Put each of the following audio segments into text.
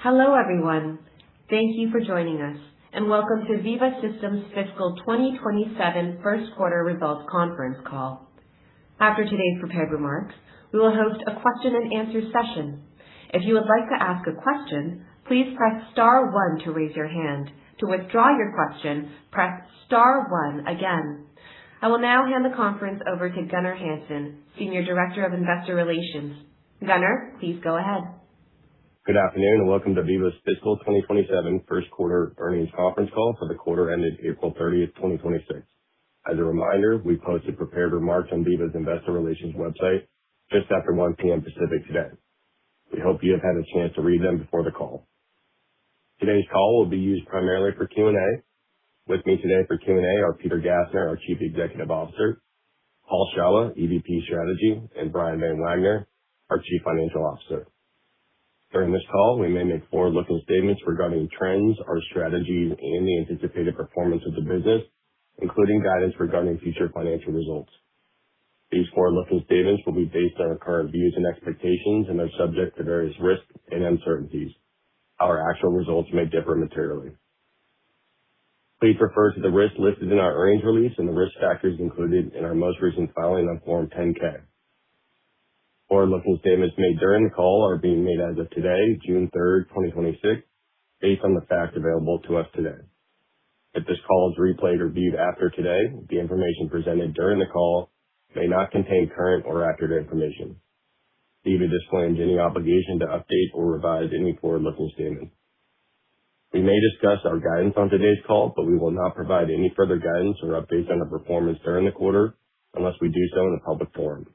Hello, everyone. Thank you for joining us, and welcome to Veeva Systems Fiscal 2027 First Quarter Results Conference Call. After today's prepared remarks, we will host a question and answer session. If you would like to ask a question, please press star 1 to raise your hand. To withdraw your question, press star 1 again. I will now hand the conference over to Gunnar Hansen, Senior Director of Investor Relations. Gunnar, please go ahead. Good afternoon, and welcome to Veeva's Fiscal 2027 First Quarter Earnings Conference Call for the quarter ended April 30th, 2026. As a reminder, we posted prepared remarks on Veeva's Investor Relations website just after 1 p.m. Pacific today. We hope you have had a chance to read them before the call. Today's call will be used primarily for Q&A. With me today for Q&A are Peter Gassner, our Chief Executive Officer, Paul Shawah, EVP Strategy, and Brian Van Wagner, our Chief Financial Officer. During this call, we may make forward-looking statements regarding trends, our strategies, and the anticipated performance of the business, including guidance regarding future financial results. These forward-looking statements will be based on our current views and expectations and are subject to various risks and uncertainties. Our actual results may differ materially. Please refer to the risks listed in our earnings release and the risk factors included in our most recent filing on Form 10-K. Forward-looking statements made during the call are being made as of today, June 3rd, 2026, based on the facts available to us today. If this call is replayed or viewed after today, the information presented during the call may not contain current or accurate information. Veeva disclaims any obligation to update or revise any forward-looking statement. We may discuss our guidance on today's call, but we will not provide any further guidance or updates on the performance during the quarter unless we do so in a public forum.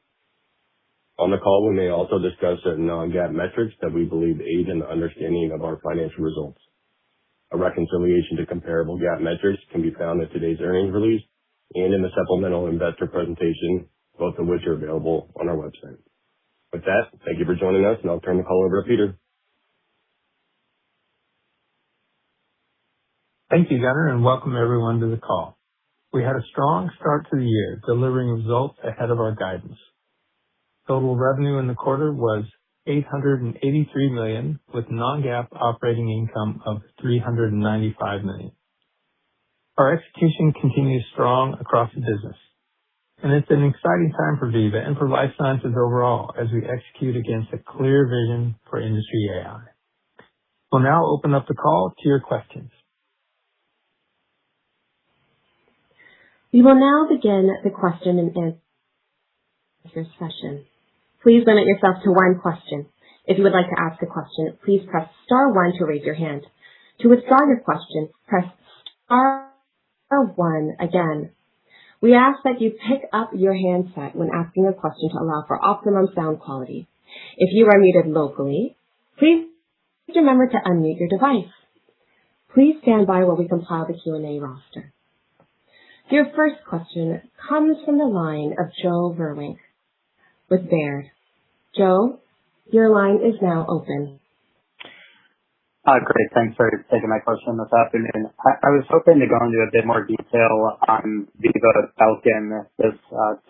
On the call, we may also discuss certain non-GAAP metrics that we believe aid in the understanding of our financial results. A reconciliation to comparable GAAP metrics can be found in today's earnings release and in the supplemental investor presentation, both of which are available on our website. With that, thank you for joining us, and I'll turn the call over to Peter. Thank you, Gunnar, and welcome everyone to the call. We had a strong start to the year, delivering results ahead of our guidance. Total revenue in the quarter was $883 million, with non-GAAP operating income of $395 million. Our execution continues strong across the business, and it's an exciting time for Veeva and for life sciences overall as we execute against a clear vision for industry AI. We'll now open up the call to your questions. We will now begin the question and answer session. Please limit yourself to one question. If you would like to ask a question, please press star 1 to raise your hand. To withdraw your question, press star 1 again. We ask that you pick up your handset when asking a question to allow for optimum sound quality. If you are muted locally, please remember to unmute your device. Please stand by while we compile the Q&A roster. Your first question comes from the line of Joe Vruwink with Baird. Joe, your line is now open. Great. Thanks for taking my question this afternoon. I was hoping to go into a bit more detail on Veeva Falcon. This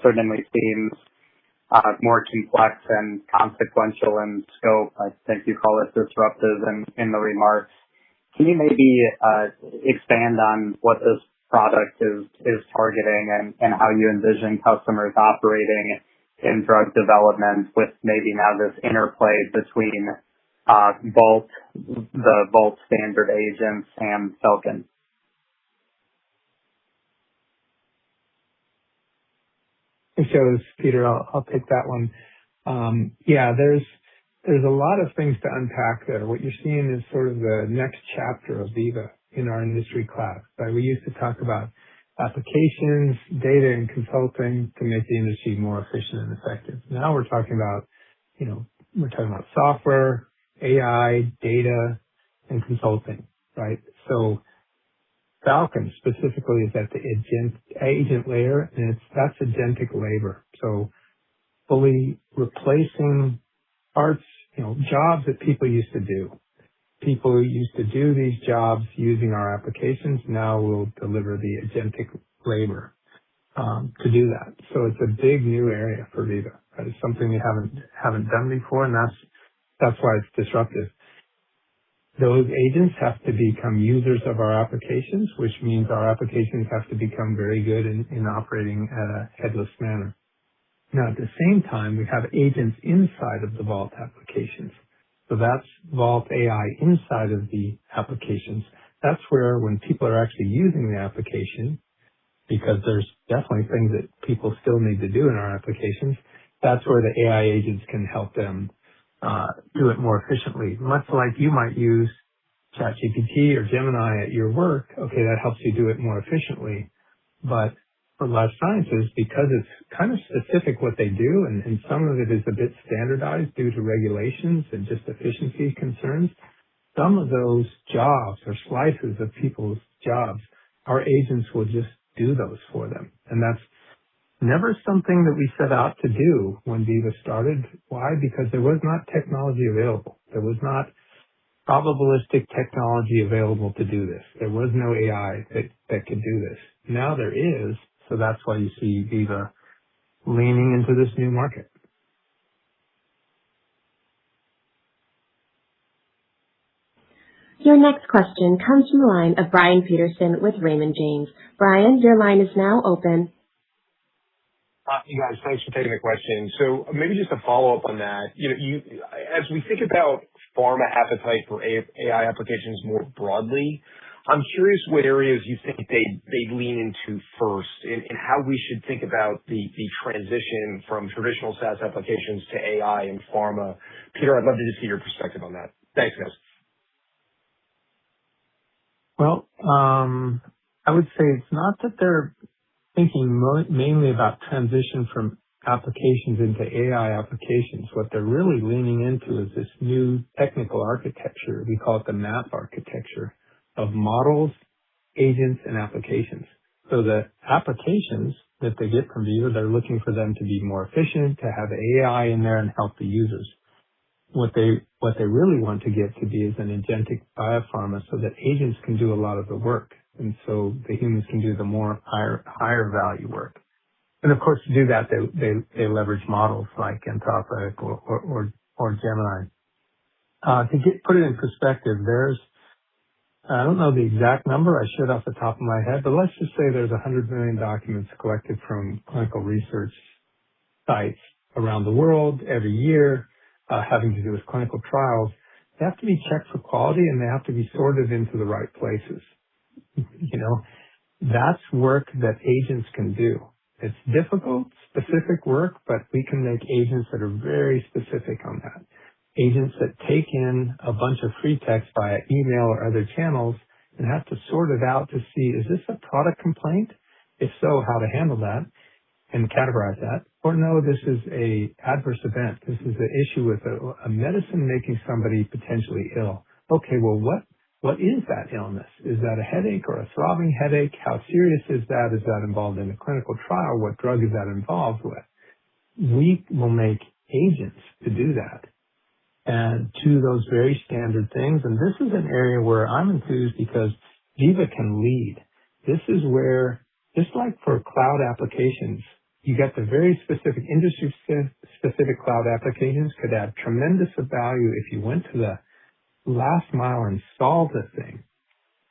certainly seems more complex and consequential in scope. I think you call it disruptive in the remarks. Can you maybe expand on what this product is targeting and how you envision customers operating in drug development with maybe now this interplay between the Vault standard agents and Falcon? Hey, Joe, this is Peter. I'll take that one. There's a lot of things to unpack there. What you're seeing is sort of the next chapter of Veeva in our industry cloud. Right? We used to talk about applications, data, and consulting to make the industry more efficient and effective. Now we're talking about, software, AI, data, and consulting, right? So Falcon specifically is at the agent layer, and that's agentic labor. So fully replacing parts, jobs that people used to do. People who used to do these jobs using our applications now will deliver the agentic labor to do that. So it's a big new area for Veeva. It's something we haven't done before, and that's why it's disruptive. Those agents have to become users of our applications, which means our applications have to become very good in operating at a headless manner. Now, at the same time, we have agents inside of the Vault applications. So that's Vault AI inside of the applications. That's where when people are actually using the application, because there's definitely things that people still need to do in our applications, that's where the AI agents can help them do it more efficiently. Much like you might use ChatGPT or Gemini at your work, okay, that helps you do it more efficiently. But for life sciences, because it's kind of specific what they do, and some of it is a bit standardized due to regulations and just efficiency concerns, some of those jobs or slices of people's jobs, our agents will just do those for them. And that's never something that we set out to do when Veeva started. Why? Because there was not technology available. There was not probabilistic technology available to do this. There was no AI that could do this. Now there is, so that's why you see Veeva leaning into this new market. Your next question comes from the line of Brian Peterson with Raymond James. Brian, your line is now open. You guys, thanks for taking the question. So maybe just a follow-up on that. As we think about pharma appetite for AI applications more broadly, I'm curious what areas you think they lean into first and how we should think about the transition from traditional SaaS applications to AI in pharma. Peter, I'd love to just see your perspective on that. Thanks, guys. Well, I would say it's not that they're thinking mainly about transition from applications into AI applications. What they're really leaning into is this new technical architecture. We call it the MAP architecture of models, agents, and applications. So the applications that they get from Veeva, they're looking for them to be more efficient, to have AI in there and help the users. What they really want to get to be is an agentic biopharma so that agents can do a lot of the work. And so the humans can do the more higher value work. And of course, to do that, they leverage models like Anthropic or Gemini. Put it in perspective, I don't know the exact number, I should off the top of my head, but let's just say there's 100 million documents collected from clinical research sites around the world every year, having to do with clinical trials. They have to be checked for quality and they have to be sorted into the right places. That's work that agents can do. It's difficult, specific work, but we can make agents that are very specific on that. Agents that take in a bunch of free text via email or other channels and have to sort it out to see, is this a product complaint? If so, how to handle that and categorize that. Or no, this is a adverse event. This is an issue with a medicine making somebody potentially ill. Okay, well, what is that illness? Is that a headache or a throbbing headache? How serious is that? Is that involved in a clinical trial? What drug is that involved with? We will make agents to do that and to those very standard things. And this is an area where I'm enthused because Veeva can lead. This is where, just like for cloud applications, you get the very specific industry-specific cloud applications could add tremendous value if you went to the last mile and solve the thing.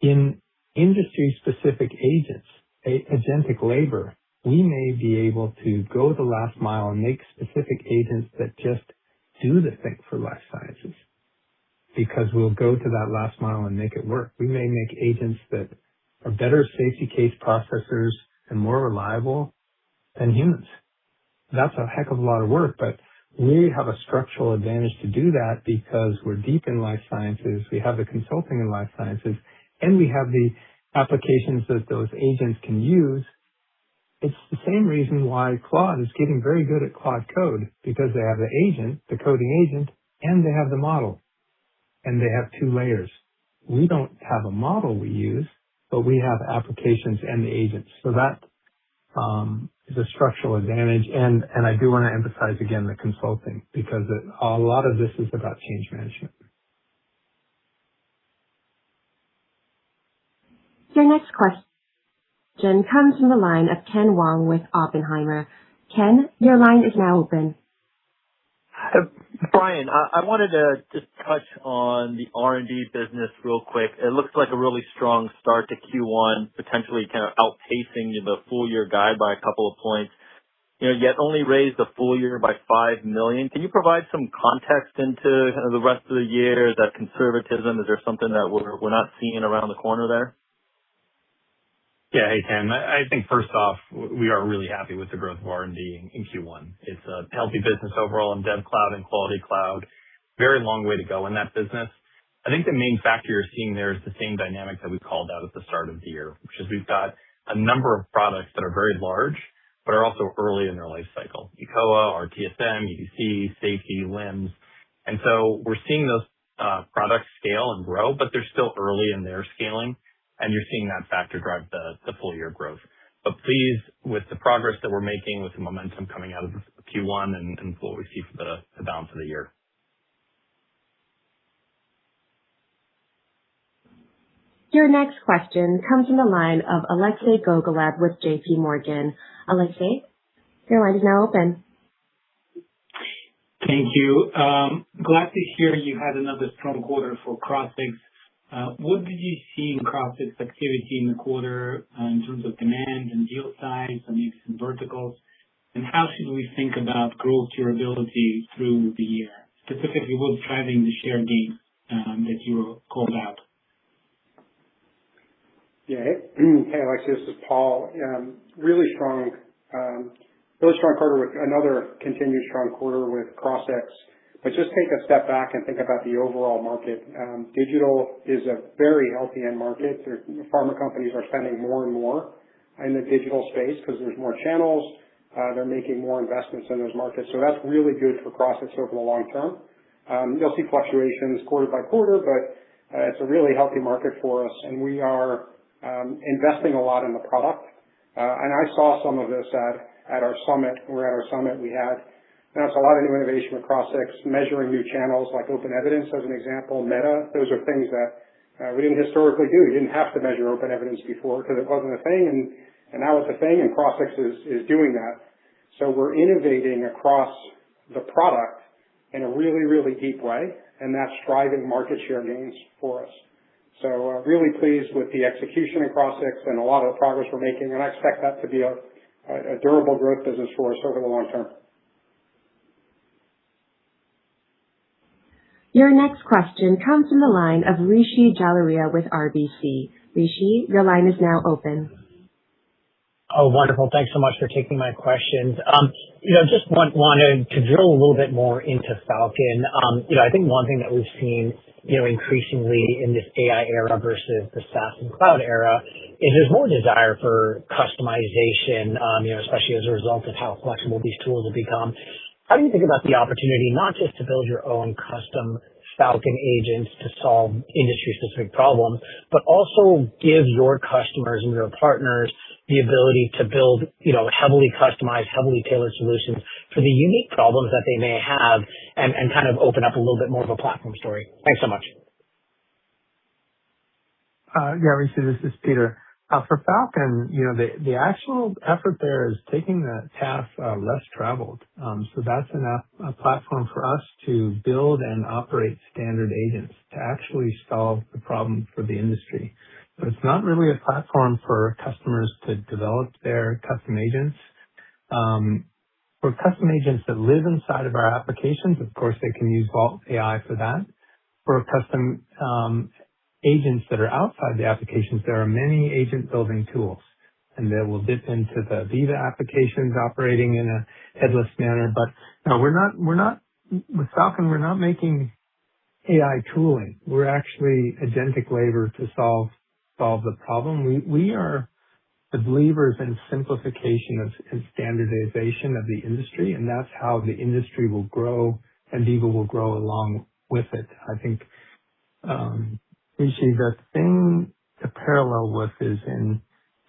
In industry-specific agents, agentic labor, we may be able to go the last mile and make specific agents that just do the thing for life sciences because we'll go to that last mile and make it work. We may make agents that are better safety case processors and more reliable than humans. That's a heck of a lot of work, but we have a structural advantage to do that because we're deep in life sciences, we have the consulting in life sciences, and we have the applications that those agents can use. It's the same reason why Claude is getting very good at Claude Code, because they have the agent, the coding agent, and they have the model, and they have two layers. We don't have a model we use, but we have applications and the agents. So that is a structural advantage. And I do want to emphasize again the consulting, because a lot of this is about change management. Your next question comes from the line of Ken Wong with Oppenheimer. Ken, your line is now open. Brian, I wanted to just touch on the R&D business real quick. It looks like a really strong start to Q1, potentially kind of outpacing the full year guide by a couple of points. Yet only raised the full year by $5 million. Can you provide some context into kind of the rest of the year? Is that conservatism? Is there something that we're not seeing around the corner there? Yeah. Hey, Tim. I think first off, we are really happy with the growth of R&D in Q1. It's a healthy business overall in Dev Cloud and Quality Cloud. Very long way to go in that business. I think the main factor you're seeing there is the same dynamic that we called out at the start of the year, which is we've got a number of products that are very large, but are also early in their life cycle. eCOA, RTSM, EDC, Safety, LIMS. And so we're seeing those products scale and grow, but they're still early in their scaling. And you're seeing that factor drive the full year growth. But pleased with the progress that we're making, with the momentum coming out of Q1 and what we see for the balance of the year. Your next question comes from the line of Alexei Gogolev with JP Morgan. Alexei, your line is now open. Thank you. Glad to hear you had another strong quarter for Crossix. What did you see in Crossix activity in the quarter in terms of demand and deal size and maybe some verticals? And how should we think about growth durability through the year? Specifically, what's driving the share gains that you called out? Yeah. Hey, Alexei, this is Paul. Really strong quarter with another continued strong quarter with Crossix. But just take a step back and think about the overall market. Digital is a very healthy end market. Pharma companies are spending more and more in the digital space because there's more channels. They're making more investments in those markets. So that's really good for Crossix over the long term. You'll see fluctuations quarter by quarter, but it's a really healthy market for us. And we are investing a lot in the product. And I saw some of this at our summit. We're at our summit. We had announced a lot of new innovation with Crossix, measuring new channels like open evidence as an example, Meta. Those are things that we didn't historically do. You didn't have to measure open evidence before because it wasn't a thing, and now it's a thing, and Crossix is doing that. So we're innovating across the product in a really, really deep way, and that's driving market share gains for us. So really pleased with the execution in Crossix and a lot of the progress we're making, and I expect that to be a durable growth business for us over the long term. Your next question comes from the line of Rishi Jaluria with RBC. Rishi, your line is now open. Oh, wonderful. Thanks so much for taking my questions. Just wanted to drill a little bit more into Falcon. I think one thing that we've seen, increasingly in this AI era versus the SaaS and cloud era is there's more desire for customization, especially as a result of how flexible these tools have become. How do you think about the opportunity not just to build your own custom Falcon agents to solve industry-specific problems, but also give your customers and your partners the ability to build, heavily customized, heavily tailored solutions for the unique problems that they may have and kind of open up a little bit more of a platform story? Thanks so much. Yeah, Rishi, this is Peter. For Falcon, the actual effort there is taking the path less traveled. So that's a platform for us to build and operate standard agents to actually solve the problem for the industry. So it's not really a platform for customers to develop their custom agents. For custom agents that live inside of our applications, of course, they can use Vault AI for that. For custom agents that are outside the applications, there are many agent building tools, and they will dip into the Veeva applications operating in a headless manner. But no, with Falcon, we're not making AI tooling. We're actually agentic labor to solve the problem. We are the believers in simplification and standardization of the industry, and that's how the industry will grow and Veeva will grow along with it. I think Rishi, the thing to parallel with is in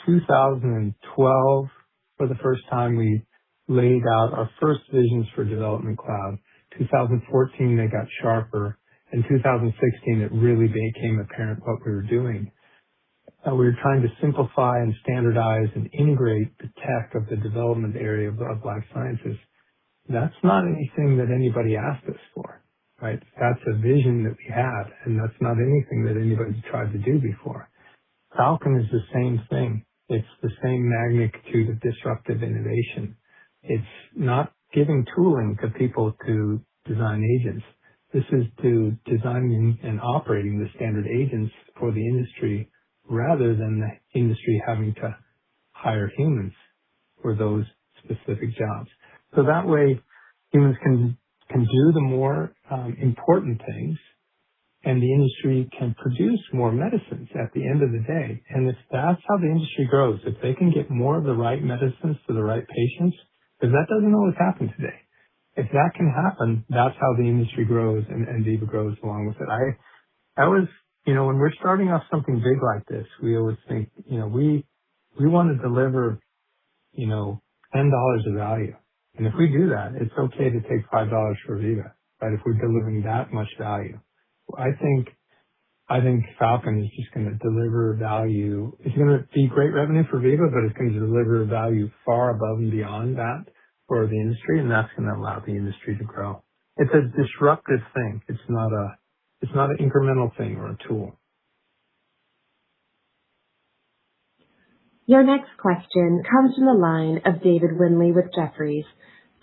2012, for the first time, we laid out our first visions for Development Cloud. 2014, they got sharper. In 2016, it really became apparent what we were doing. We were trying to simplify and standardize and integrate the tech of the development area of life sciences. That's not anything that anybody asked us for, right? That's a vision that we had, and that's not anything that anybody's tried to do before. Falcon is the same thing. It's the same magnitude of disruptive innovation. It's not giving tooling to people to design agents. This is to designing and operating the standard agents for the industry rather than the industry having to hire humans for those specific jobs. So that way humans can do the more important things, and the industry can produce more medicines at the end of the day. And if that's how the industry grows, if they can get more of the right medicines to the right patients, because that doesn't always happen today. If that can happen, that's how the industry grows and Veeva grows along with it. I always, when we're starting off something big like this, we always think, we want to deliver, $10 of value. And if we do that, it's okay to take $5 for Veeva, right? If we're delivering that much value. I think Falcon is just going to deliver value. It's going to be great revenue for Veeva, but it's going to deliver value far above and beyond that for the industry, and that's going to allow the industry to grow. It's a disruptive thing. It's not an incremental thing or a tool. Your next question comes from the line of David Windley with Jefferies.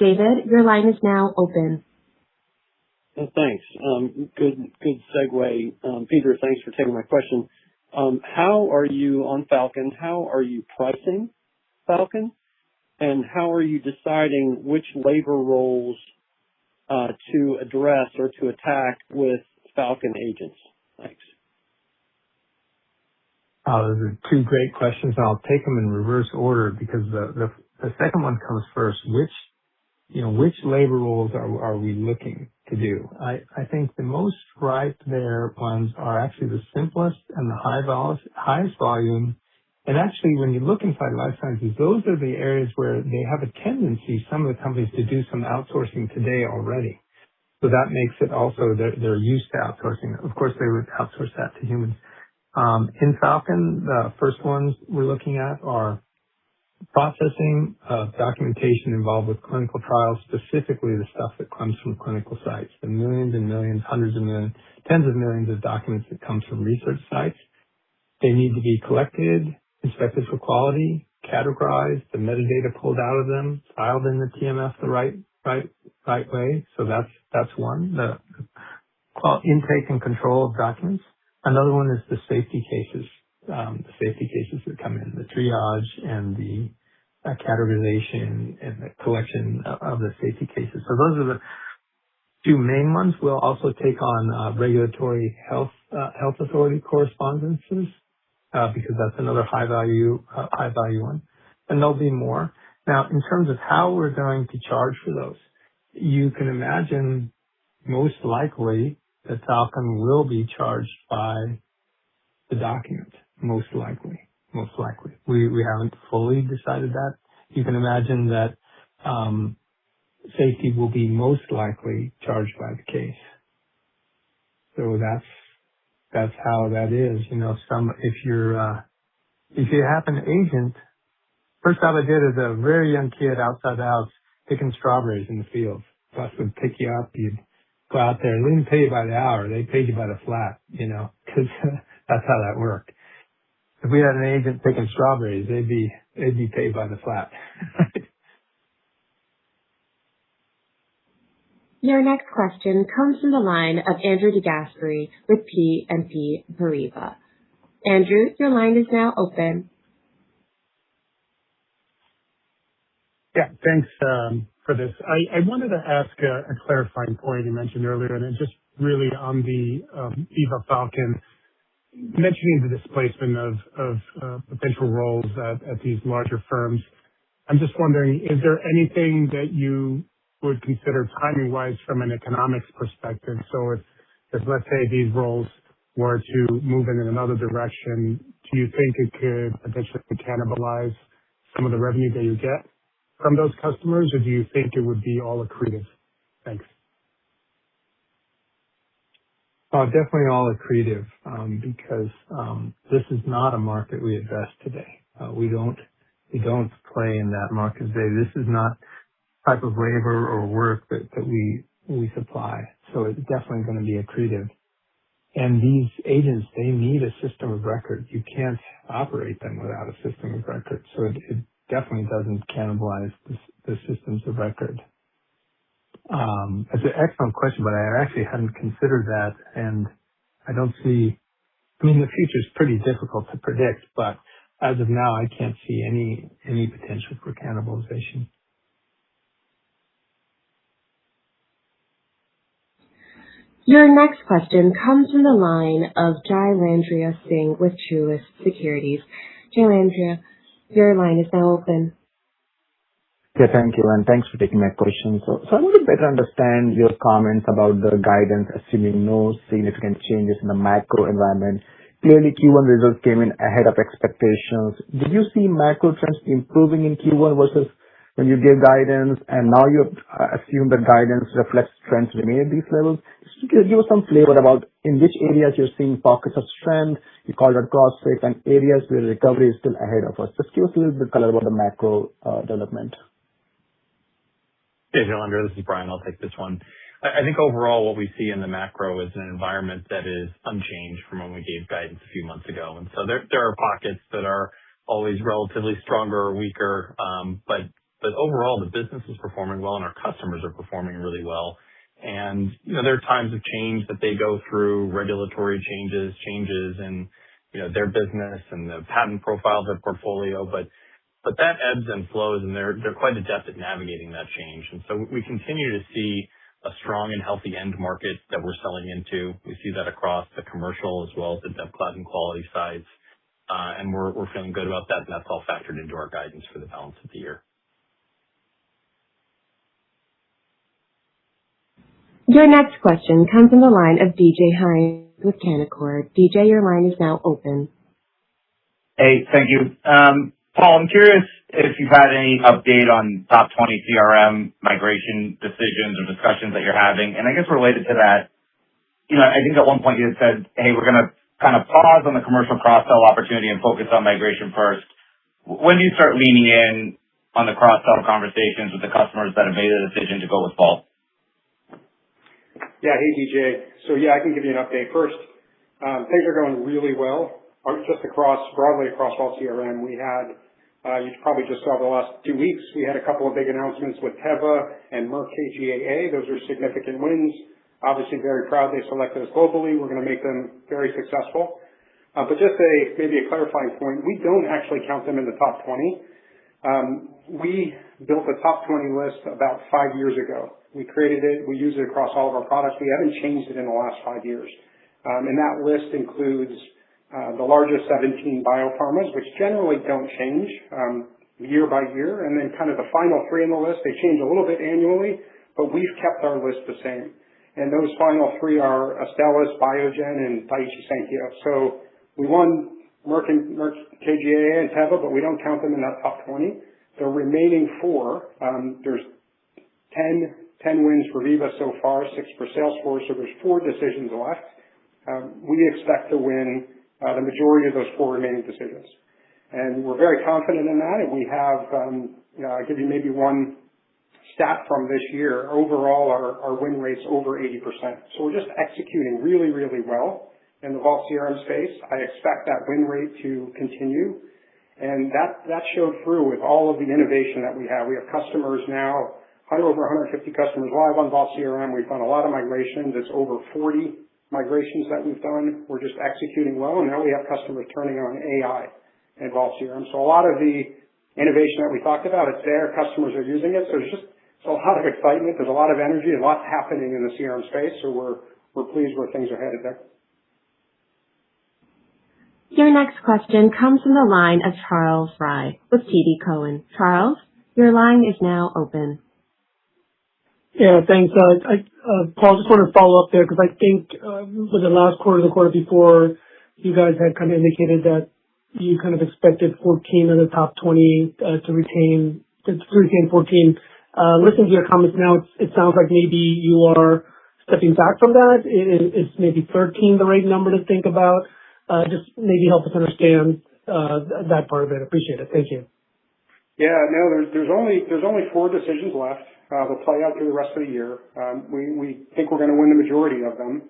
David, your line is now open. Thanks. Good segue. Peter, thanks for taking my question. How are you on Falcon? How are you pricing Falcon? And how are you deciding which labor roles to address or to attack with Falcon agents? Thanks. Those are two great questions. I'll take them in reverse order because the second one comes first. Which labor roles are we looking to do? I think the most ripe there ones are actually the simplest and the highest volume. And actually, when you look inside life sciences, those are the areas where they have a tendency, some of the companies, to do some outsourcing today already. So that makes it also, they're used to outsourcing. Of course, they would outsource that to humans. In Falcon, the first ones we're looking at are processing of documentation involved with clinical trials, specifically the stuff that comes from clinical sites, the millions and millions, hundreds of millions, tens of millions of documents that comes from research sites. They need to be collected, inspected for quality, categorized, the metadata pulled out of them, filed in the TMF the right way. So that's one, the intake and control of documents. Another one is the safety cases that come in, the triage and the categorization and the collection of the safety cases. So those are the two main ones. We'll also take on regulatory health authority correspondences because that's another high value one, and there'll be more. Now, in terms of how we're going to charge for those, you can imagine most likely that Falcon will be charged by the document. Most likely. We haven't fully decided that. You can imagine that safety will be most likely charged by the case. So that's how that is. If you have an agent, first job I did as a very young kid outside the house picking strawberries in the fields. Bus would pick you up, you'd go out there. They didn't pay you by the hour, they paid you by the flat, because that's how that worked. If we had an agent picking strawberries, they'd be paid by the flat. Your next question comes from the line of Andrew DeGasperi with BNP Paribas. Andrew, your line is now open. Yeah, thanks for this. I wanted to ask a clarifying point you mentioned earlier, and it's just really on the Veeva Falcon, mentioning the displacement of potential roles at these larger firms. I'm just wondering, is there anything that you would consider timing-wise from an economics perspective? So if let's say these roles were to move in another direction, do you think it could potentially cannibalize some of the revenue that you get from those customers, or do you think it would be all accretive? Thanks. Definitely all accretive, because this is not a market we address today. We don't play in that market today. This is not type of labor or work that we supply. So it's definitely going to be accretive. And these agents, they need a system of record. You can't operate them without a system of record. So it definitely doesn't cannibalize the systems of record. It's an excellent question, but I actually hadn't considered that. And I don't see, I mean, the future is pretty difficult to predict, but as of now, I can't see any potential for cannibalization. Your next question comes from the line of Jailandria Singh with Truist Securities. Jailandria, your line is now open. Yeah, thank you, and thanks for taking my question. So I want to better understand your comments about the guidance, assuming no significant changes in the macro environment. Clearly, Q1 results came in ahead of expectations. Did you see macro trends improving in Q1 versus when you gave guidance, and now you assume that guidance reflects trends remain at these levels? Just give us some flavor about in which areas you're seeing pockets of strength. You called out Crossix, and areas where recovery is still ahead of us. Just give us a little bit color about the macro development. Hey, Jailendra, this is Brian. I'll take this one. I think overall what we see in the macro is an environment that is unchanged from when we gave guidance a few months ago. And so there are pockets that are always relatively stronger or weaker, but overall the business is performing well and our customers are performing really well. And there are times of change that they go through, regulatory changes in their business and the patent profile of their portfolio, but that ebbs and flows, and they're quite adept at navigating that change. And so we continue to see a strong and healthy end market that we're selling into. We see that across the commercial as well as the dev cloud and quality sides. And we're feeling good about that, and that's all factored into our guidance for the balance of the year. Your next question comes from the line of DJ Hynes with Canaccord. DJ, your line is now open. Hey, thank you. Paul, I'm curious if you've had any update on top 20 CRM migration decisions or discussions that you're having. And I guess related to that, I think at one point you had said, hey, we're going to kind of pause on the commercial cross-sell opportunity and focus on migration first. When do you start leaning in on the cross-sell conversations with the customers that have made the decision to go with Vault? Yeah, hey DJ. So I can give you an update. First, things are going really well. Just broadly across Vault CRM, we had, you probably just saw the last 2 weeks, we had a couple of big announcements with Teva and Merck KGaA. Those are significant wins. Obviously very proud they selected us globally. We're going to make them very successful. But just maybe a clarifying point, we don't actually count them in the top 20. We built a top 20 list about 5 years ago. We created it. We use it across all of our products. We haven't changed it in the last 5 years. And that list includes the largest 17 biopharmas, which generally don't change year by year. And then kind of the final 3 in the list, they change a little bit annually, but we've kept our list the same. And those final 3 are Astellas, Biogen, and Daiichi Sankyo. So we won Merck KGaA and Teva, but we don't count them in that top 20. The remaining 4, there's 10 wins for Veeva so far, 6 for Salesforce, so there's 4 decisions left. We expect to win the majority of those 4 remaining decisions. And we're very confident in that, and we have, I'll give you maybe one stat from this year. Overall, our win rate's over 80%. So we're just executing really, really well in the Vault CRM space. I expect that win rate to continue, and that showed through with all of the innovation that we have. We have customers now, over 150 customers live on Vault CRM. We've done a lot of migrations. It's over 40 migrations that we've done. We're just executing well, and now we have customers turning on AI in Vault CRM. So a lot of the innovation that we talked about, it's there. Customers are using it. So there's a lot of excitement. There's a lot of energy. A lot's happening in the CRM space. So we're pleased where things are headed there. Your next question comes from the line of Charles Fry with TD Cowen. Charles, your line is now open. Yeah, thanks. Paul, just want to follow up there because I think was the last quarter, the quarter before, you guys had kind of indicated that you kind of expected 14 of the top 20 to retain 14. Listening to your comments now, it sounds like maybe you are stepping back from that. Is maybe 13 the right number to think about? Just maybe help us understand that part of it. Appreciate it. Thank you. Yeah, no, there's only 4 decisions left. They'll play out through the rest of the year. We think we're going to win the majority of them.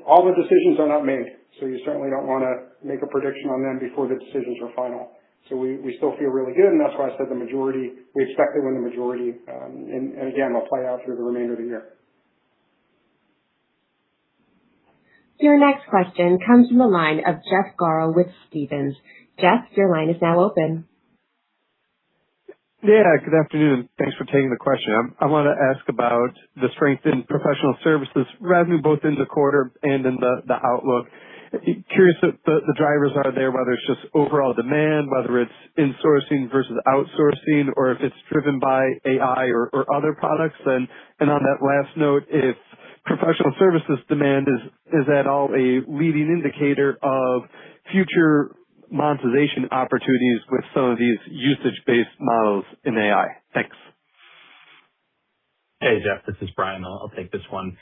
All the decisions are not made, so you certainly don't want to make a prediction on them before the decisions are final. So we still feel really good, and that's why I said the majority. We expect to win the majority, and again, they'll play out through the remainder of the year. Your next question comes from the line of Jeff Garro with Stephens. Jeff, your line is now open. Yeah, good afternoon. Thanks for taking the question. I want to ask about the strength in professional services revenue, both in the quarter and in the outlook. Curious what the drivers are there, whether it's just overall demand, whether it's insourcing versus outsourcing, or if it's driven by AI or other products. And on that last note, if professional services demand is at all a leading indicator of future monetization opportunities with some of these usage-based models in AI. Thanks. Hey, Jeff, this is Brian. I'll take this one.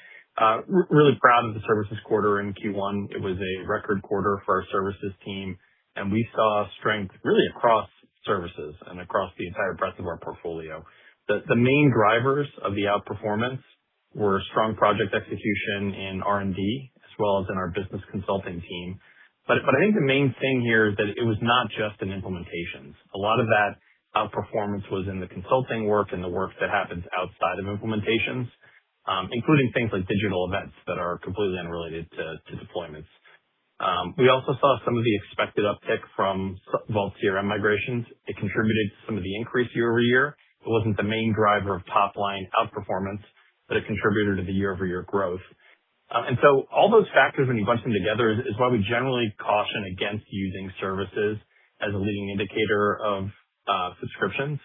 Really proud of the services quarter in Q1. It was a record quarter for our services team, and we saw strength really across services and across the entire breadth of our portfolio. The main drivers of the outperformance were strong project execution in R&D as well as in our business consulting team. But I think the main thing here is that it was not just in implementations. A lot of that outperformance was in the consulting work and the work that happens outside of implementations, including things like digital events that are completely unrelated to deployments. We also saw some of the expected uptick from Vault CRM migrations. It contributed to some of the increase year-over-year. It wasn't the main driver of top-line outperformance, but it contributed to the year-over-year growth. And so all those factors, when you bunch them together, is why we generally caution against using services as a leading indicator of subscriptions.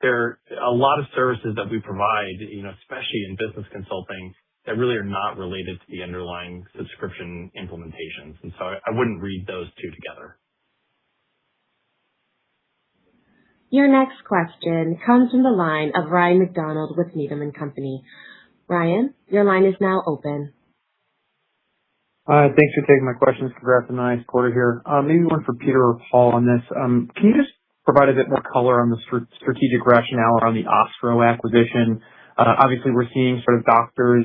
There are a lot of services that we provide, especially in business consulting, that really are not related to the underlying subscription implementations. And so I wouldn't read those two together. Your next question comes from the line of Ryan McDonald with Needham & Company. Ryan, your line is now open. Thanks for taking my questions. Congrats on a nice quarter here. Maybe one for Peter or Paul on this. Can you just provide a bit more color on the strategic rationale around the Ostro acquisition? Obviously, we're seeing sort of doctors,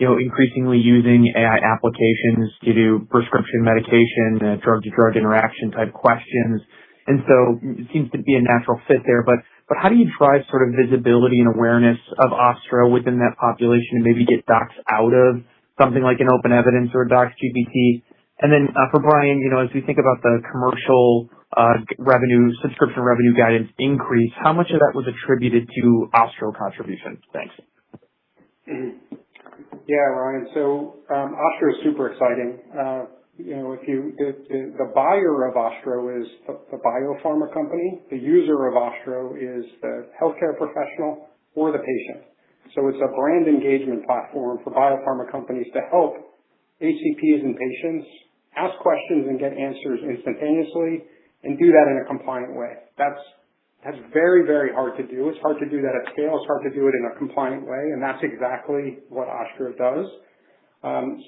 increasingly using AI applications to do prescription medication, drug-to-drug interaction type questions. And so it seems to be a natural fit there. But how do you drive sort of visibility and awareness of Ostro within that population and maybe get docs out of something like an Open Evidence or DocsGPT? And then for Brian, as we think about the commercial subscription revenue guidance increase, how much of that was attributed to Ostro contribution? Thanks. Yeah, Ryan. So Ostro is super exciting. The buyer of Ostro is the biopharma company. The user of Ostro is the healthcare professional or the patient. So it's a brand engagement platform for biopharma companies to help HCPs and patients ask questions and get answers instantaneously and do that in a compliant way. That's very, very hard to do. It's hard to do that at scale. It's hard to do it in a compliant way, and that's exactly what Ostro does.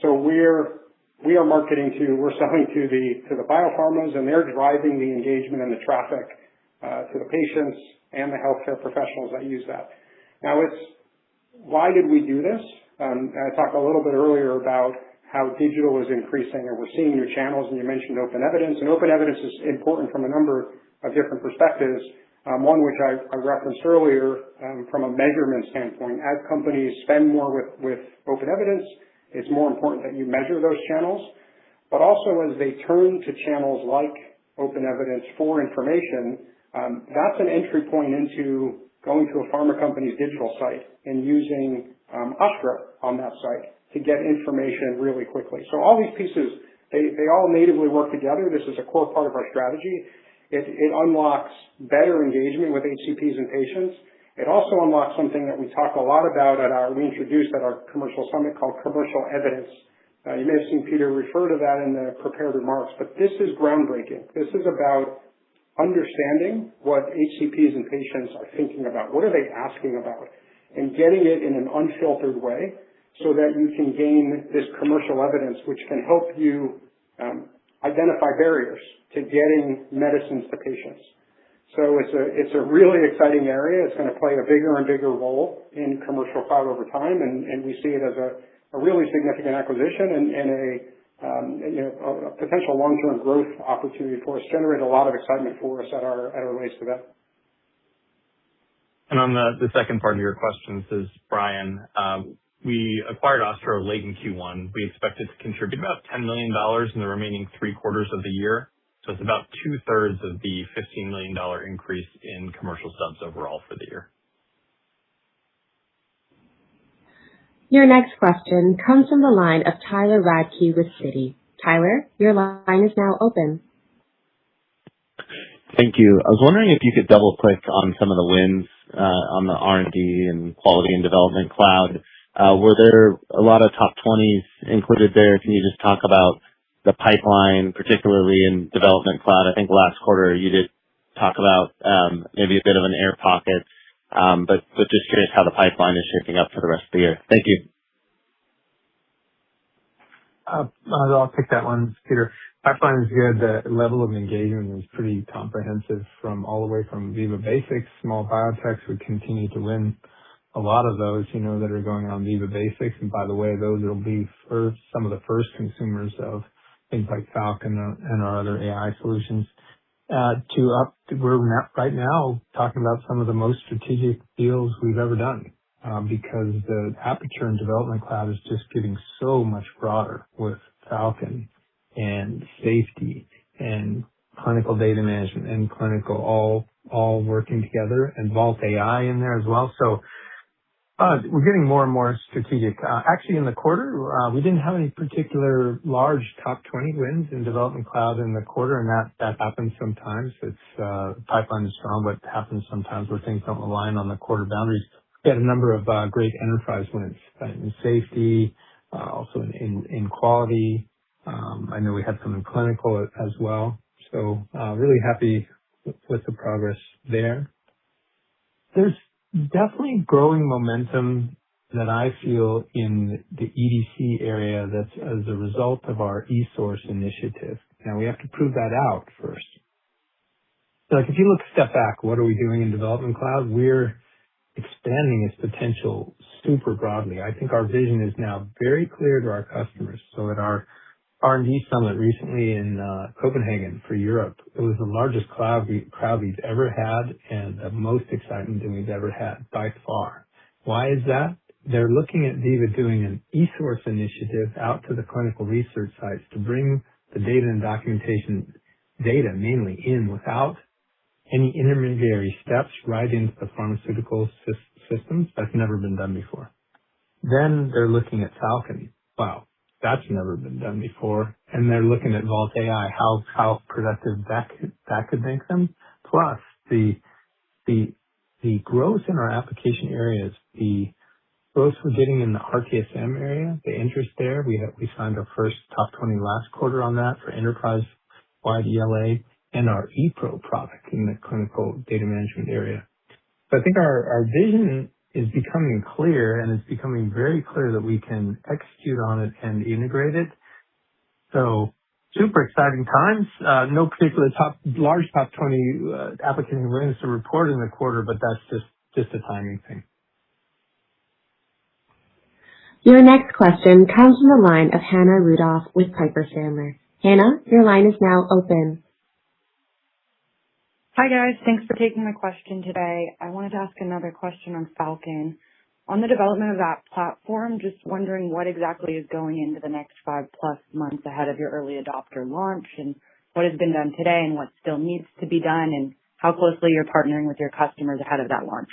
So we're selling to the biopharmas, and they're driving the engagement and the traffic to the patients and the healthcare professionals that use that. Now, why did we do this? I talked a little bit earlier about how digital is increasing, and we're seeing new channels, and you mentioned Open Evidence. And Open Evidence is important from a number of different perspectives. One which I referenced earlier from a measurement standpoint. As companies spend more with Open Evidence, it's more important that you measure those channels. But also as they turn to channels like Open Evidence for information, that's an entry point into going to a pharma company's digital site and using Ostro on that site to get information really quickly. So all these pieces, they all natively work together. This is a core part of our strategy. It unlocks better engagement with HCPs and patients. It also unlocks something that we talk a lot about we introduced at our commercial summit called commercial evidence. You may have seen Peter refer to that in the prepared remarks, but this is groundbreaking. This is about understanding what HCPs and patients are thinking about. What are they asking about? And getting it in an unfiltered way so that you can gain this commercial evidence, which can help you identify barriers to getting medicines to patients. So it's a really exciting area. It's going to play a bigger and bigger role in commercial cloud over time, and we see it as a really significant acquisition and a potential long-term growth opportunity for us. Generate a lot of excitement for us at our release event. And on the second part of your question, this is Brian. We acquired Ostro late in Q1. We expect it to contribute about $10 million in the remaining 3 quarters of the year. So it's about 2/3 of the $15 million increase in commercial subs overall for the year. Your next question comes from the line of Tyler Radke with Citi. Tyler, your line is now open. Thank you. I was wondering if you could double-click on some of the wins on the R&D and quality and development cloud. Were there a lot of top 20s included there? Can you just talk about the pipeline, particularly in development cloud? I think last quarter you did talk about maybe a bit of an air pocket, but just curious how the pipeline is shaping up for the rest of the year. Thank you. I'll pick that one, Peter. Pipeline is good. The level of engagement was pretty comprehensive from all the way from Veeva Basics, small biotechs. We continue to win a lot of those, that are going on Veeva Basics. And by the way, those will be some of the first consumers of things like Falcon and our other AI solutions. We're right now talking about some of the most strategic deals we've ever done because the aperture in Development Cloud is just getting so much broader with Falcon and safety and clinical data management and clinical all working together, and Vault AI in there as well. So we're getting more and more strategic. Actually, in the quarter, we didn't have any particular large top 20 wins in Development Cloud in the quarter, and that happens sometimes. Pipeline is strong, but it happens sometimes where things don't align on the quarter boundaries. We had a number of great enterprise wins in safety, also in quality. I know we had some in clinical as well. So really happy with the progress there. There's definitely growing momentum that I feel in the EDC area that's as a result of our eSource initiative. Now we have to prove that out first. So if you step back, what are we doing in Development Cloud? We're expanding its potential super broadly. I think our vision is now very clear to our customers. So at our R&D summit recently in Copenhagen for Europe, it was the largest crowd we've ever had and the most excitement that we've ever had by far. Why is that? They're looking at Veeva doing an eSource initiative out to the clinical research sites to bring the data and documentation data mainly in without any intermediary steps right into the pharmaceutical systems. That's never been done before. Then they're looking at Falcon. Wow. That's never been done before. And they're looking at Vault AI, how productive that could make them. Plus the growth in our application areas, the growth we're getting in the RTSM area, the interest there. We signed our first top 20 last quarter on that for enterprise-wide ELA and our ePro product in the clinical data management area. So I think our vision is becoming clear, and it's becoming very clear that we can execute on it and integrate it. So super exciting times. No particular large top 20 application wins to report in the quarter, but that's just a timing thing. Your next question comes from the line of Hannah Rudolph with Piper Sandler. Hannah, your line is now open. Hi, guys. Thanks for taking my question today. I wanted to ask another question on Falcon. On the development of that platform, just wondering what exactly is going into the next 5+ months ahead of your early adopter launch, and what has been done today and what still needs to be done, and how closely you're partnering with your customers ahead of that launch.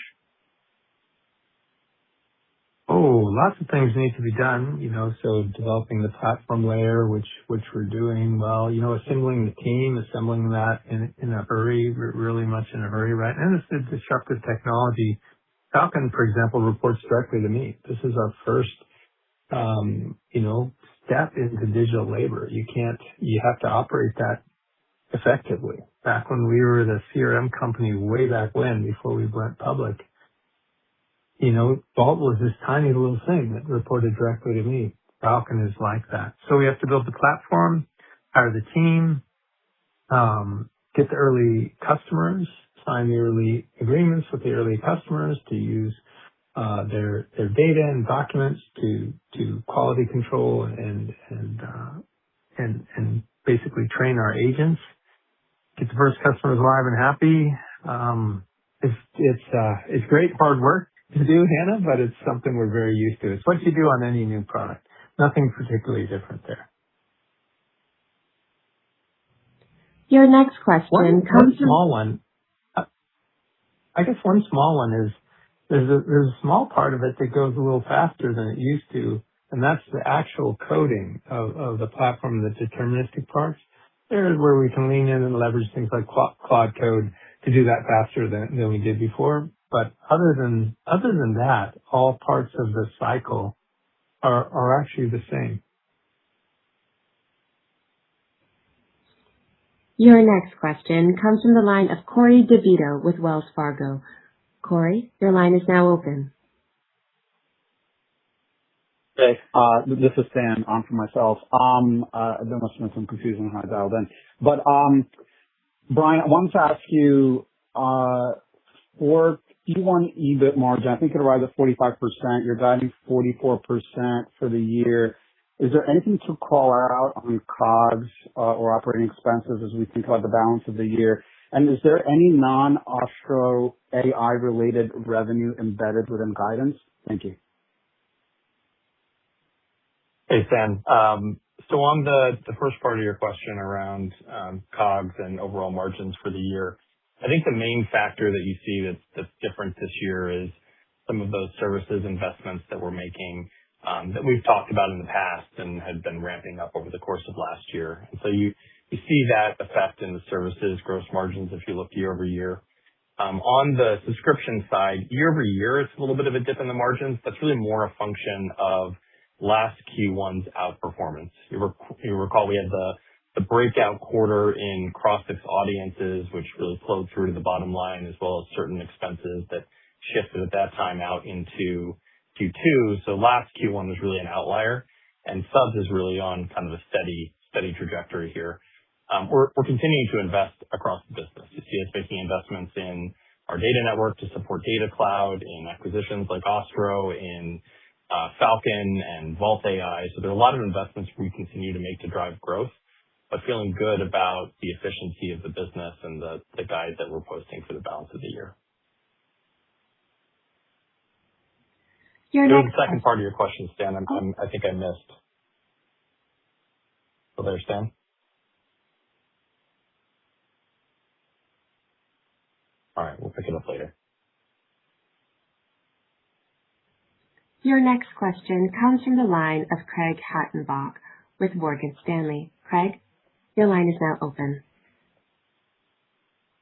Oh, lots of things need to be done, so developing the platform layer, which we're doing well, assembling the team, assembling that in a hurry, really much in a hurry, right? And it's a disruptive technology. Falcon, for example, reports directly to me. This is our first, step into digital labor. You have to operate that effectively. Back when we were the CRM company way back when, before we went public, Vault was this tiny little thing that reported directly to me. Falcon is like that. So we have to build the platform, hire the team, get the early customers sign the early agreements with the early customers, to use their data and documents to quality control and basically train our agents, get the first customers live and happy. It's great hard work to do, Hannah, but it's something we're very used to. It's what you do on any new product. Nothing particularly different there. Your next question comes from... Small one. I guess one small one is there's a small part of it that goes a little faster than it used to, and that's the actual coding of the platform, the deterministic parts. There's where we can lean in and leverage things like Claude Code to do that faster than we did before. But other than that, all parts of the cycle are actually the same. Your next question comes from the line of Corey DeVito with Wells Fargo. Corey, your line is now open. Hey, this is Stan on for myself. There must have been some confusion when I dialed in. But Brian, I wanted to ask you, for Q1 EBIT margin, I think it arrived at 45%. You're guiding 44% for the year. Is there anything to call out on COGS or operating expenses as we think about the balance of the year? And is there any non-Ostro AI-related revenue embedded within guidance? Thank you. Hey, Stan. So on the first part of your question around COGS and overall margins for the year, I think the main factor that you see that's different this year is some of those services investments that we're making that we've talked about in the past and had been ramping up over the course of last year. And so you see that effect in the services gross margins if you look year-over-year. On the subscription side, year-over-year, it's a little bit of a dip in the margins. That's really more a function of last Q1's outperformance. You recall we had the breakout quarter in Crossix audiences, which really flowed through to the bottom line, as well as certain expenses that shifted at that time out into Q2. So last Q1 was really an outlier, and subs is really on kind of a steady trajectory here. We're continuing to invest across the business. You see us making investments in our data network to support Data Cloud, in acquisitions like Ostro, in Falcon and Vault AI. So there are a lot of investments we continue to make to drive growth, but feeling good about the efficiency of the business and the guide that we're posting for the balance of the year. Your There was next the second part of your question, Stan. I think I missed. Still there, Stan? All right, we'll pick it up later. Your next question comes from the line of Craig Hattenbach with Morgan Stanley. Craig, your line is now open.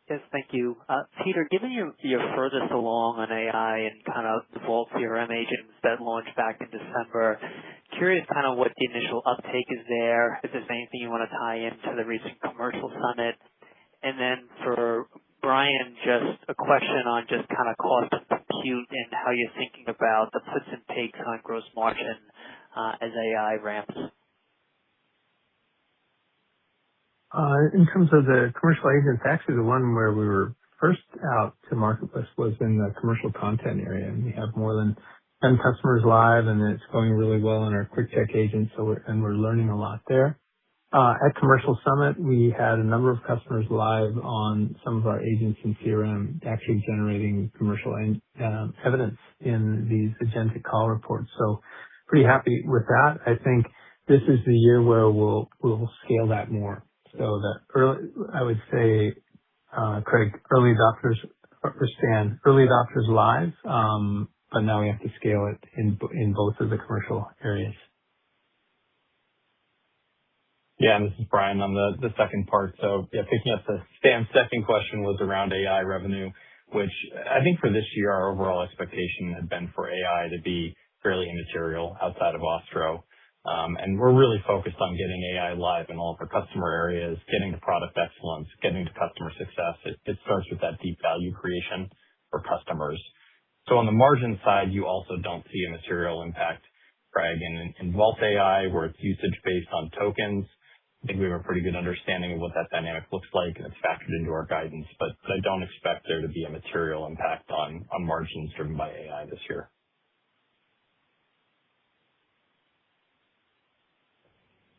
Yes, thank you. Peter, given you're furthest along on AI and kind of the Vault CRM agents that launched back in December, curious kind of what the initial uptake is there, if there's anything you want to tie into the recent commercial summit. And then for Brian, just a question on just kind of cost of compute and how you're thinking about the puts and takes on gross margin as AI ramps. In terms of the commercial agents, actually the one where we were first out to market with was in the commercial content area, and we have more than 10 customers live, and it's going really well in our quick check agents, so we're learning a lot there. At Commercial Summit, we had a number of customers live on some of our agents in CRM, actually generating commercial evidence in these agentic call reports. So pretty happy with that. I think this is the year where we'll scale that more. So I would say, Craig, early adopters live, but now we have to scale it in both of the commercial areas. Yeah, and this is Brian on the second part. So yeah, picking up Stan's second question was around AI revenue, which I think for this year, our overall expectation had been for AI to be fairly immaterial outside of Ostro. And we're really focused on getting AI live in all of our customer areas, getting to product excellence, getting to customer success. It starts with that deep value creation for customers. So on the margin side, you also don't see a material impact, Craig. And in Vault AI, where it's usage based on tokens, I think we have a pretty good understanding of what that dynamic looks like, and it's factored into our guidance. But I don't expect there to be a material impact on margins driven by AI this year.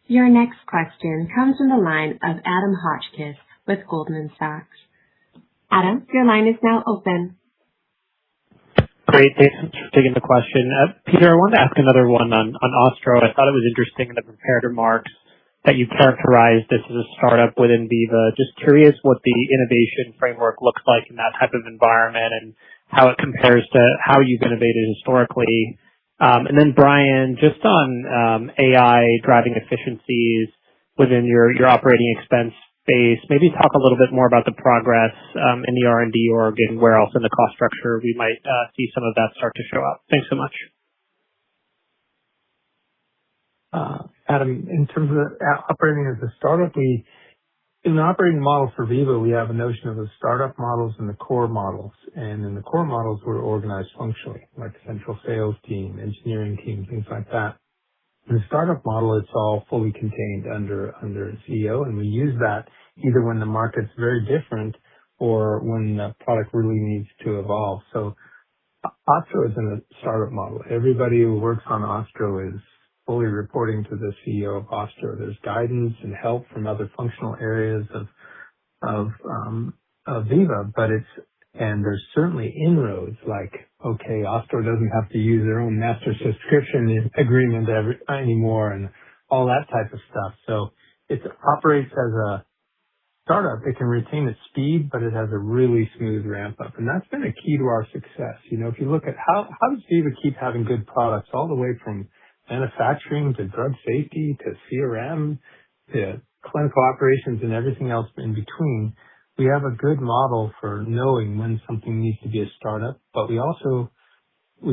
Your next question comes from the line of Adam Hotchkiss with Goldman Sachs. Adam, your line is now open. Great. Thanks for taking the question. Peter, I wanted to ask another one on Ostro. I thought it was interesting in the prepared remarks that you characterized this as a startup within Veeva. Just curious what the innovation framework looks like in that type of environment and how it compares to how you've innovated historically. And then Brian, just on AI driving efficiencies within your operating expense base, maybe talk a little bit more about the progress in the R&D org and where else in the cost structure we might see some of that start to show up. Thanks so much. Adam, in terms of operating as a startup, in the operating model for Veeva, we have a notion of the startup models and the core models. And in the core models, we're organized functionally, like central sales team, engineering team, things like that. In the startup model, it's all fully contained under a CEO, and we use that either when the market's very different or when the product really needs to evolve. So Ostro is in a startup model. Everybody who works on Ostro is fully reporting to the CEO of Ostro. There's guidance and help from other functional areas of Veeva, and there's certainly inroads like, okay, Ostro doesn't have to use their own master subscription agreement anymore and all that type of stuff. So it operates as a startup. It can retain its speed, but it has a really smooth ramp up. And that's been a key to our success. If you look at how does Veeva keep having good products all the way from manufacturing to drug safety to CRM to clinical operations and everything else in between. We have a good model for knowing when something needs to be a startup, but we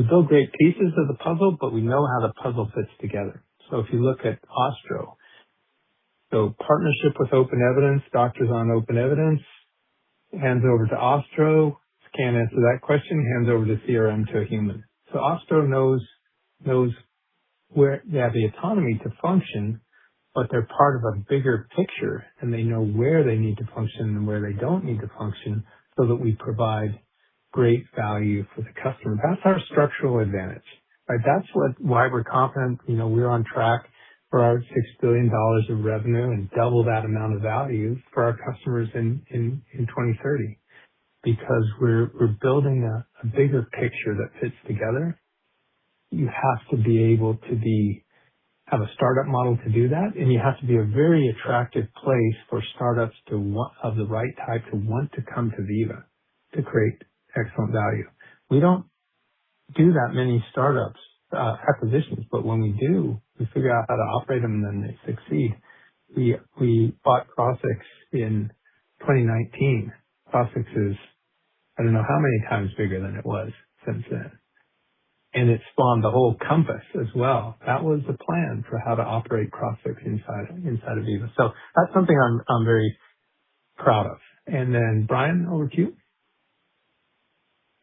build great pieces of the puzzle, but we know how the puzzle fits together. So if you look at Ostro, so partnership with Open Evidence, doctors on Open Evidence, hands over to Ostro, can't answer that question, hands over to CRM to a human. So Ostro knows where they have the autonomy to function, but they're part of a bigger picture, and they know where they need to function and where they don't need to function so that we provide great value for the customer. That's our structural advantage, right? That's why we're confident, we're on track for our $6 billion of revenue and double that amount of value for our customers in 2030, because we're building a bigger picture that fits together. You have to be able to have a startup model to do that, and you have to be a very attractive place for startups of the right type to want to come to Veeva to create excellent value. We don't do that many startups acquisitions, but when we do, we figure out how to operate them and then they succeed. We bought Crossix in 2019. Crossix is, I don't know how many times bigger than it was since then. And it spawned the whole Compass as well. That was the plan for how to operate Crossix inside of Veeva. So that's something I'm very proud of. And then Brian, over to you.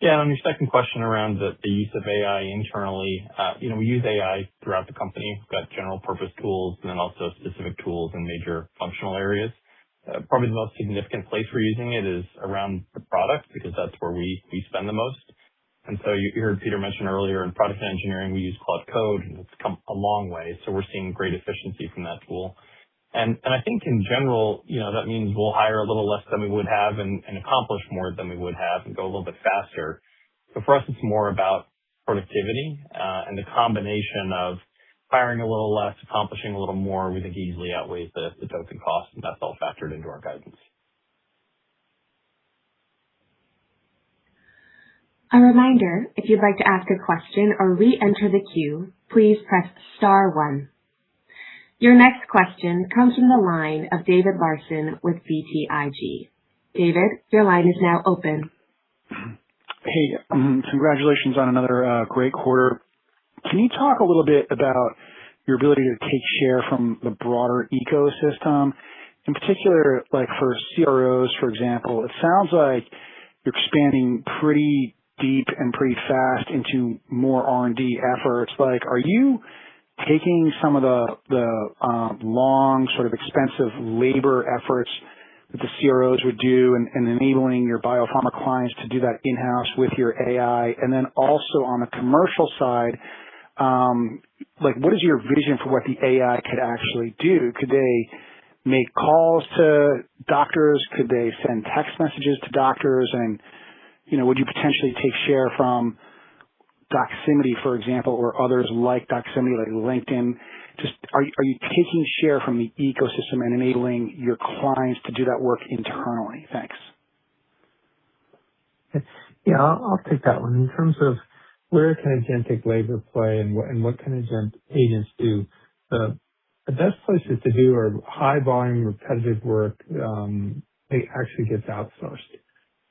Yeah, on your second question around the use of AI internally, we use AI throughout the company. We've got general purpose tools and then also specific tools in major functional areas. Probably the most significant place we're using it is around the product, because that's where we spend the most. And so you heard Peter mention earlier in product engineering, we use Cloud Code, and it's come a long way. So we're seeing great efficiency from that tool. And I think in general, that means we'll hire a little less than we would have and accomplish more than we would have and go a little bit faster. So for us, it's more about productivity, and the combination of hiring a little less, accomplishing a little more, we think easily outweighs the token cost, and that's all factored into our guidance. A reminder, if you'd like to ask a question or re-enter the queue, please press star 1. Your next question comes from the line of David Larson with BTIG. David, your line is now open. Hey, congratulations on another great quarter. Can you talk a little bit about your ability to take share from the broader ecosystem? In particular, like for CROs, for example, it sounds like you're expanding pretty deep and pretty fast into more R&D efforts. Like, are you taking some of the long, sort of expensive labor efforts that the CROs would do and enabling your biopharma clients to do that in-house with your AI? And then also on the commercial side, what is your vision for what the AI could actually do? Could they make calls to doctors? Could they send text messages to doctors? And, would you potentially take share from Doximity, for example, or others like Doximity, like LinkedIn? Just are you taking share from the ecosystem and enabling your clients to do that work internally? Thanks. Yeah, I'll take that one. In terms of where can agentic labor play and what can agents do, the best places to do are high volume repetitive work. It actually gets outsourced.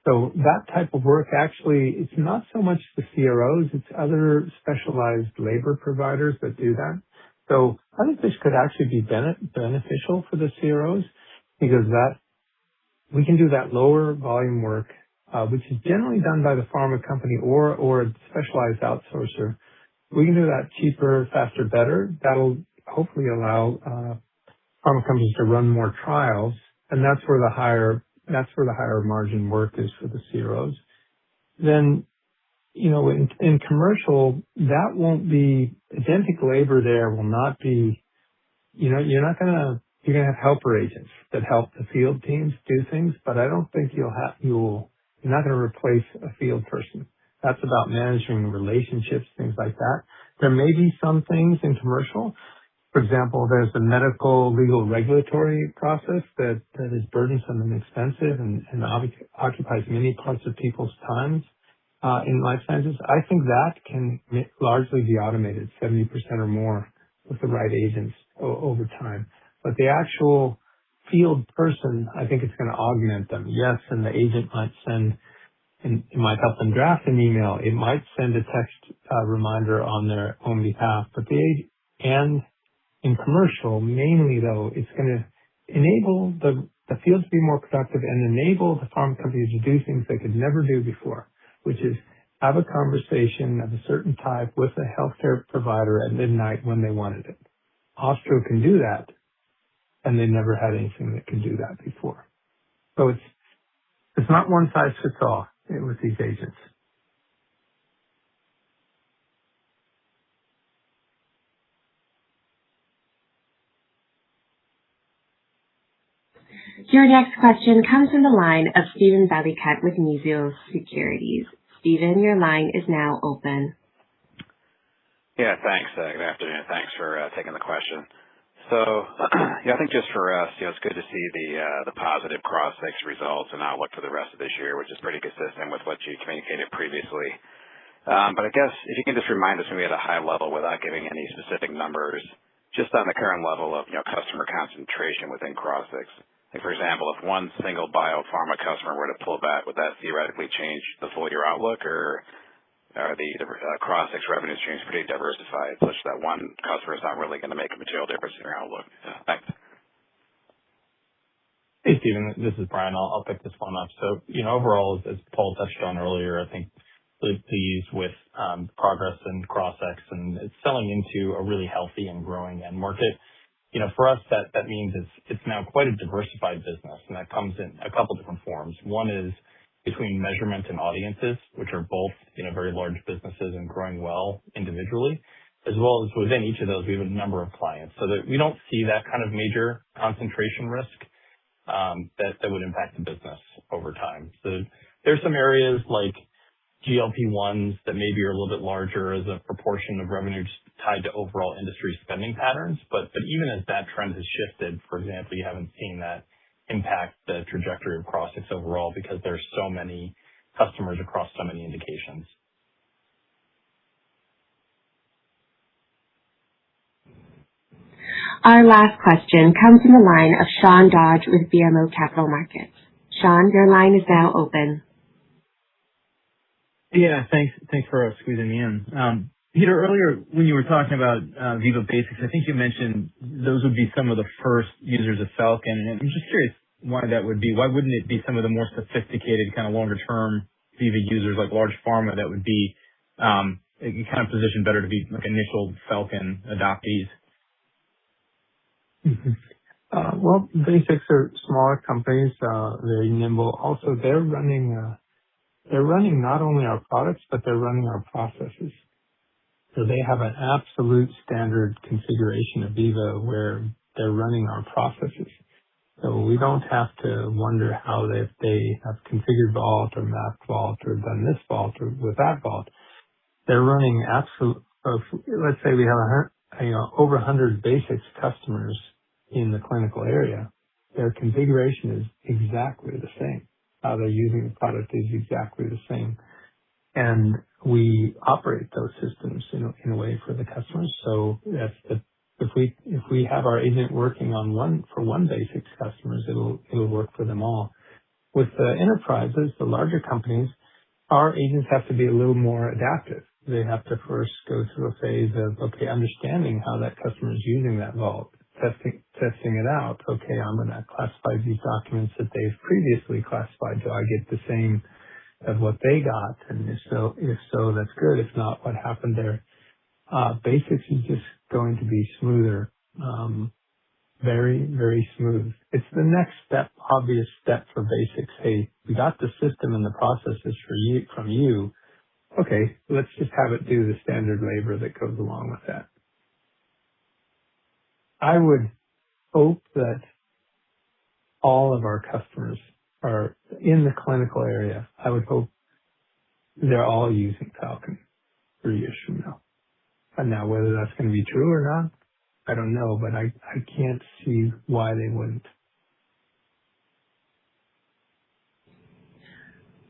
So that type of work actually, it's not so much the CROs, it's other specialized labor providers that do that. So I think this could actually be beneficial for the CROs because we can do that lower volume work, which is generally done by the pharma company or a specialized outsourcer. We can do that cheaper, faster, better. That'll hopefully allow pharma companies to run more trials, and that's where the higher margin work is for the CROs. Then, in commercial, that won't be agentic labor. There will not be, you're going to have helper agents that help the field teams do things, but I don't think you're not going to replace a field person. That's about managing relationships, things like that. There may be some things in commercial. For example, there's a medical, legal, regulatory process that is burdensome and expensive and occupies many parts of people's times in life sciences. I think that can largely be automated, 70% or more, with the right agents over time. But the actual field person, I think it's going to augment them. Yes, and the agent might send, and it might help them draft an email. It might send a text reminder on their own behalf. But in commercial, mainly though, it's going to enable the field to be more productive and enable the pharma companies to do things they could never do before, which is have a conversation of a certain type with a healthcare provider at midnight when they wanted it. Ostro can do that, and they never had anything that could do that before. So it's not one size fits all with these agents. Your next question comes from the line of Stephen Valiquette with Mizuho Securities. Stephen, your line is now open. Yeah, thanks. Good afternoon. Thanks for taking the question. So, I think just for us, it's good to see the positive Crossix results and outlook for the rest of this year, which is pretty consistent with what you communicated previously. But I guess if you can just remind us maybe at a high level without giving any specific numbers, just on the current level of customer concentration within Crossix. Like for example, if one single biopharma customer were to pull back, would that theoretically change the full year outlook, or are the Crossix revenue streams pretty diversified such that one customer is not really going to make a material difference in your outlook? Thanks. Hey, Stephen, this is Brian. I'll pick this one up. So, overall, as Paul touched on earlier, I think really pleased with progress in Crossix, and it's selling into a really healthy and growing end market. For us, that means it's now quite a diversified business, and that comes in a couple different forms. One is between measurement and audiences, which are both very large businesses and growing well individually, as well as within each of those, we have a number of clients. So that we don't see that kind of major concentration risk that would impact the business over time. So there's some areas like GLP-1s that maybe are a little bit larger as a proportion of revenue just tied to overall industry spending patterns. But even as that trend has shifted, for example, you haven't seen that impact the trajectory of Crossix overall because there's so many customers across so many indications. Our last question comes from the line of Sean Dodge with BMO Capital Markets. Sean, your line is now open. Yeah, thanks for squeezing me in. Peter, earlier when you were talking about Veeva Basics, I think you mentioned those would be some of the first users of Falcon, and I'm just curious why that would be. Why wouldn't it be some of the more sophisticated, kind of longer-term Veeva users like large pharma that would be kind of positioned better to be like initial Falcon adoptees? Well, Basics are smaller companies, very nimble. Also, they're running not only our products, but they're running our processes. So they have an absolute standard configuration of Veeva where they're running our processes. So we don't have to wonder how they have configured Vault or mapped Vault or done this Vault or with that Vault. They're running let's say we have over 100 Basics customers in the clinical area. Their configuration is exactly the same. How they're using the product is exactly the same. And we operate those systems in a way for the customers. So if we have our agent working on one Basics customers, it'll work for them all. With the enterprises, the larger companies, our agents have to be a little more adaptive. They have to first go through a phase of, okay, understanding how that customer is using that Vault, testing it out. Okay, I'm going to classify these documents that they've previously classified. Do I get the same of what they got? And if so, that's good. If not, what happened there? Basics is just going to be smoother, very, very smooth. It's the next obvious step for Basics. Hey, we got the system and the processes from you. Okay, let's just have it do the standard labor that goes along with that. I would hope that all of our customers are in the clinical area. I would hope they're all using Falcon 3 years from now. And now whether that's going to be true or not, I don't know, but I can't see why they wouldn't.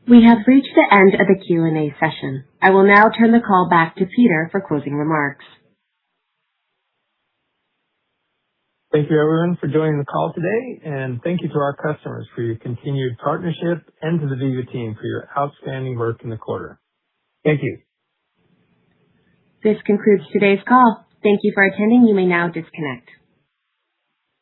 We have reached the end of the Q&A session. I will now turn the call back to Peter for closing remarks. Thank you, everyone, for joining the call today, and thank you to our customers for your continued partnership and to the Veeva team for your outstanding work in the quarter. Thank you. This concludes today's call. Thank you for attending. You may now disconnect.